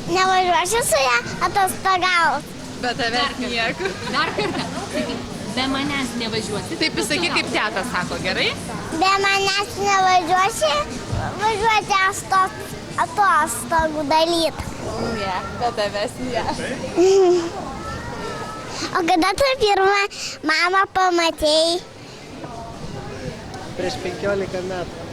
Nevažiuosiu su ją atostogaut. Bet tavęs nieko. Dar kartą. Be manęs nevažiuosi. Taip pasakyk, kaip teta sako, gerai? Be manęs nevažiuosi, važiuoti atostogų dalyt. Ne, bet tavęs ne. O kada tu pirmą mamą pamatėjai? Prieš 15 metų.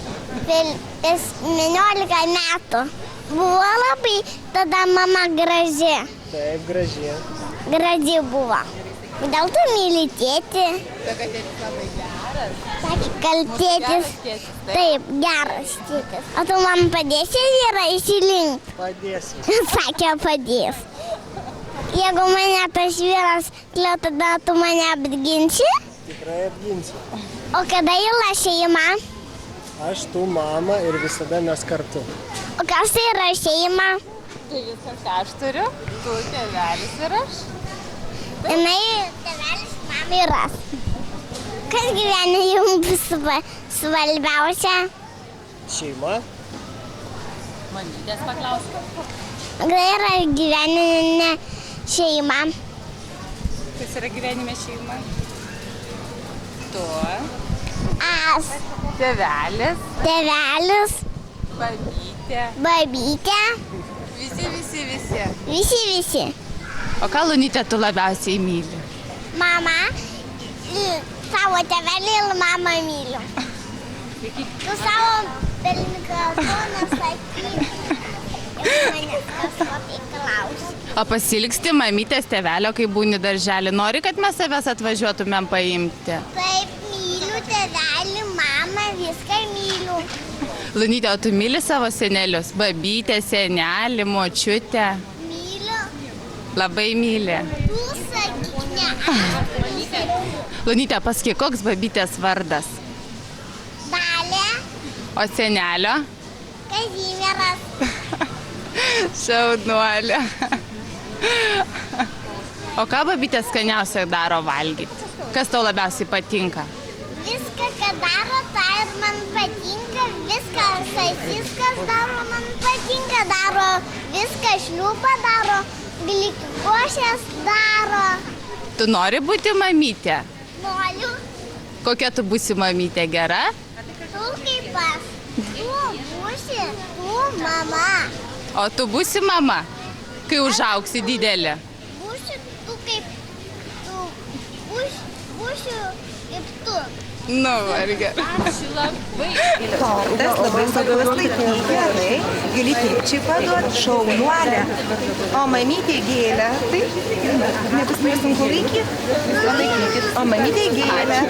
Prieš 19 metų. Buvo labai tada mama graži. Taip, graži. Graži buvo. Kodėl tu myli tėtį? Sako, tėtis labai geras. Sakė, kad tėtis. Taip, geras tėtis. O tu man padėsi vyrą įsilinkti? Padėsiu. Sakė, padės. Jeigu mane tas vyras, tada tu mane apginsi? Tikrai apginsiu. O kada yra šeima? Aš, tu, mama ir visada mes kartu. O kas tai yra šeima? Tai viskas, ką aš turiu. Tu, tėvelis ir aš. Jinai tėvelis, mama ir aš. Kas gyvenime jums svarbiausia? Šeima. Mamytės paklausk. Kada yra gyvenime šeima? Kas yra gyvenime šeima? Tu, Aš, tėvelis, tėvelis, babytė. babytė, Visi. visi. O ką, Lunytė, tu labiausiai myli? Mama, savo tėvelį ir mamą myliu. Tu savo per mikrofoną sakyk. Ir manęs kažko tai klausi. O pasiliksti mamytės tėvelio, kai būni darželį. Nori, kad mes savęs atvažiuotumėm paimti? Taip, myliu tėvelį, mamą, viską myliu. Lunytė, o tu myli savo senelius? Babytę, senelį, močiutę? Myliu. Labai myli. Tu sakyk, ne aš. Lunytė, pasakyk, koks babytės vardas? Dalė, O senelio? Kazimieras. Šaunuolė. O ką babytė skaniausiai daro valgyti? Kas tau labiausiai patinka? Viską, ką daro, tai ir man patinka. Viską sasiskas daro, man patinka. Daro viską, šliūpą daro, glikošės daro. Tu nori būti mamytė? Noriu, Kokia tu būsi mamytė, gera? tu kaip aš. Tu būsi, tu mama. O tu būsi mama, kai užauksi didelė? Būsi tu kaip tu. Būsiu kaip tu. Nu, vargia. Ačiū labai. Tortas labai svarbiausias laikyti gerai, gali tėčiai paduoti, šaunuolę, o mamytė gėlę, taip, nebus sunku laikyti, o mamytė gėlę.